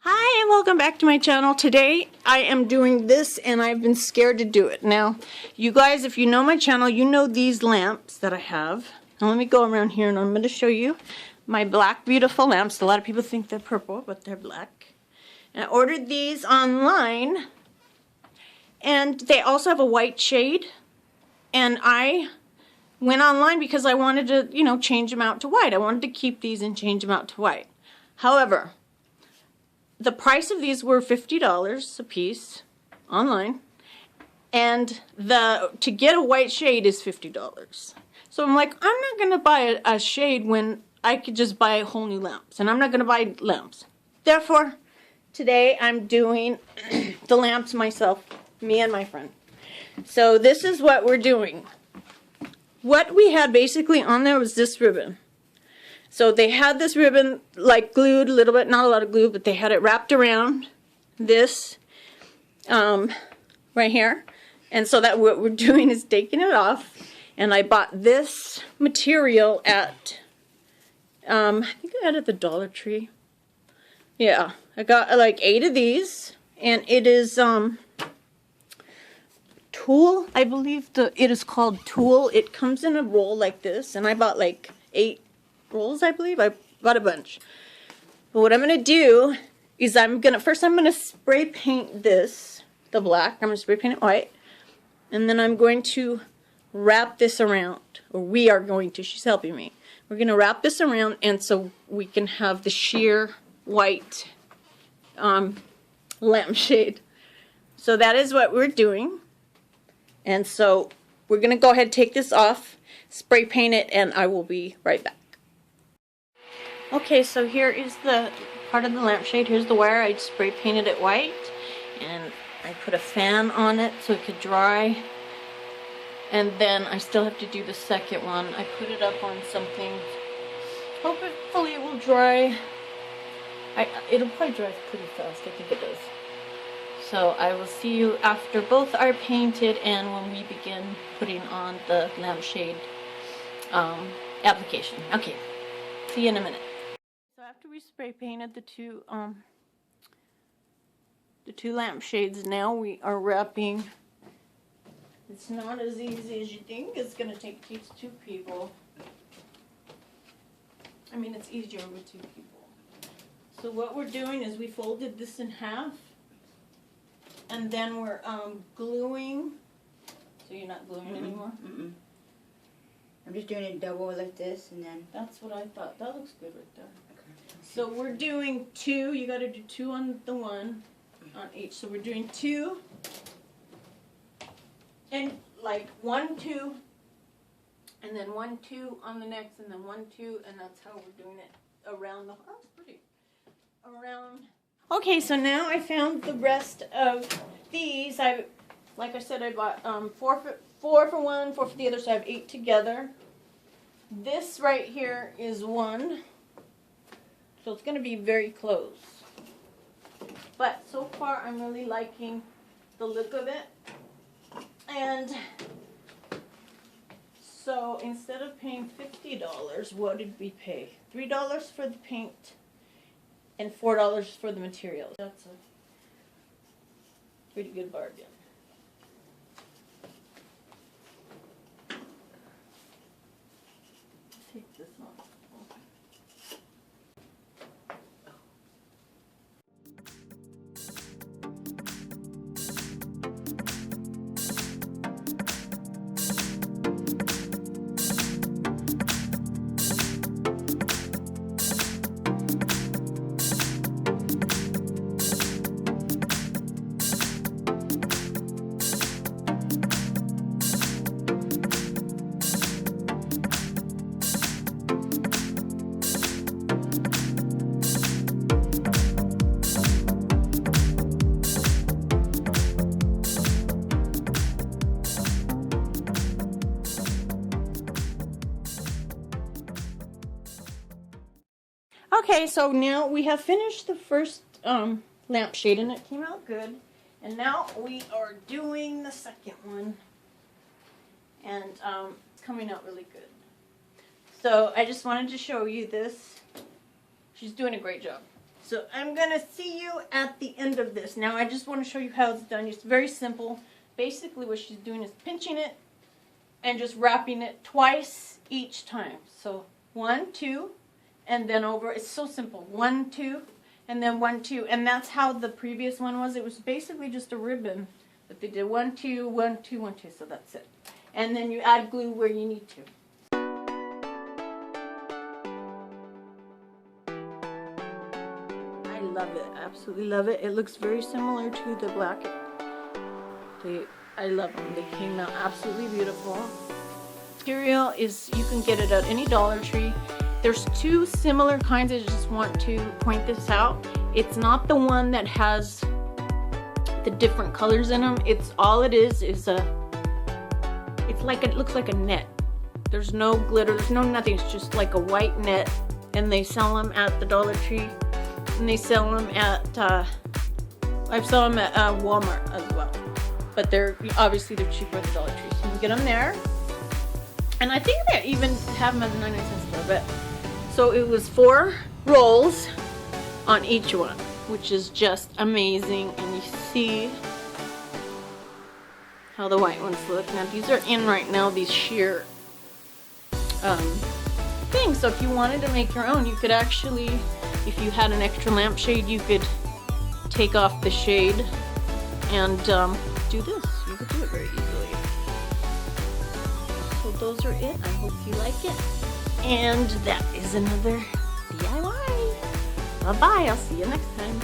Hi and welcome back to my channel. Today I am doing this and I've been scared to do it. Now, you guys, if you know my channel, you know these lamps that I have. Now let me go around here and I'm going to show you my black beautiful lamps. A lot of people think they're purple, but they're black. And I ordered these online and they also have a white shade. And I went online because I wanted to, change them out to white. I wanted to keep these and change them out to white. However, the price of these were $50 a piece online, and to get a white shade is $50. So I'm like, I'm not gonna buy a shade when I could just buy whole new lamps, and I'm not gonna buy lamps. Therefore, today I'm doing the lamps myself, me and my friend. So this is what we're doing. What we had basically on there was this ribbon. So they had this ribbon like glued a little bit, not a lot of glue, but they had it wrapped around this right here. And so that what we're doing is taking it off. And I bought this material at, I think I had it at the Dollar Tree. Yeah, I got like 8 of these. And it is tulle, I believe it is called tulle. It comes in a roll like this. And I bought like 8 rolls, I believe. I bought a bunch. But what I'm going to do is first I'm going to spray paint this, the black. I'm going to spray paint it white. And then I'm going to wrap this around. Or we are going to. She's helping me. We're going to wrap this around and so we can have the sheer white lampshade. So that is what we're doing. And so we're going to go ahead and take this off, spray paint it, and I will be right back. Okay, so here is the part of the lampshade. Here's the wire. I spray painted it white, and I put a fan on it so it could dry. And then I still have to do the second one. I put it up on something. Hopefully it will dry. It'll probably dry pretty fast. I think it does. So I will see you after both are painted and when we begin putting on the lampshade application. Okay, see you in a minute. So after we spray painted the two lampshades, now we are wrapping. It's not as easy as you think. It's gonna take 2 people. I mean, it's easier with 2 people. So what we're doing is we folded this in half, and then we're gluing. So you're not gluing anymore? Mm-mm. I'm just doing it double like this, and then... That's what I thought. That looks good right there. Okay. So we're doing 2. You got to do 2 on the one, on each. So we're doing 2. And like 1, 2. And then 1, 2 on the next, and then 1, 2. And that's how we're doing it around the... Oh, that's pretty. Around... Okay, so now I found the rest of these. Like I said, I bought 4 for one, 4 for the other, so I have 8 together. This right here is 1, so it's going to be very close. But so far, I'm really liking the look of it. And so instead of paying $50, what did we pay? $3 for the paint and $4 for the materials. That's a pretty good bargain. Take this off. Okay, so now we have finished the first lampshade and it came out good. And now we are doing the second one. And it's coming out really good. So I just wanted to show you this. She's doing a great job. So I'm gonna see you at the end of this. Now I just want to show you how it's done. It's very simple. Basically what she's doing is pinching it and just wrapping it twice each time. So 1, 2, and then over. It's so simple. 1, 2, and then 1, 2. And that's how the previous one was. It was basically just a ribbon. But they did 1, 2, 1, 2, 1, 2. So that's it. And then you add glue where you need to. I love it. Absolutely love it. It looks very similar to the black. I love them. They came out absolutely beautiful. Material is, you can get it at any Dollar Tree. There's two similar kinds. I just want to point this out. It's not the one that has the different colors in them. It's all it is a, it's like, it looks like a net. There's no glitter, there's no nothing. It's just like a white net, and they sell them at the Dollar Tree, and they sell them at I've saw them at Walmart as well, but they're obviously cheaper at the Dollar Tree, so you can get them there. And I think they even have them at the 99-cent store. But so it was 4 rolls on each one, which is just amazing. And you see how the white ones look. Now these are in right now, these sheer things. So if you wanted to make your own, you could actually, if you had an extra lampshade, you could take off the shade and do this. You could do it very easily. So those are it. I hope you like it. And that is another DIY. Bye-bye. I'll see you next time.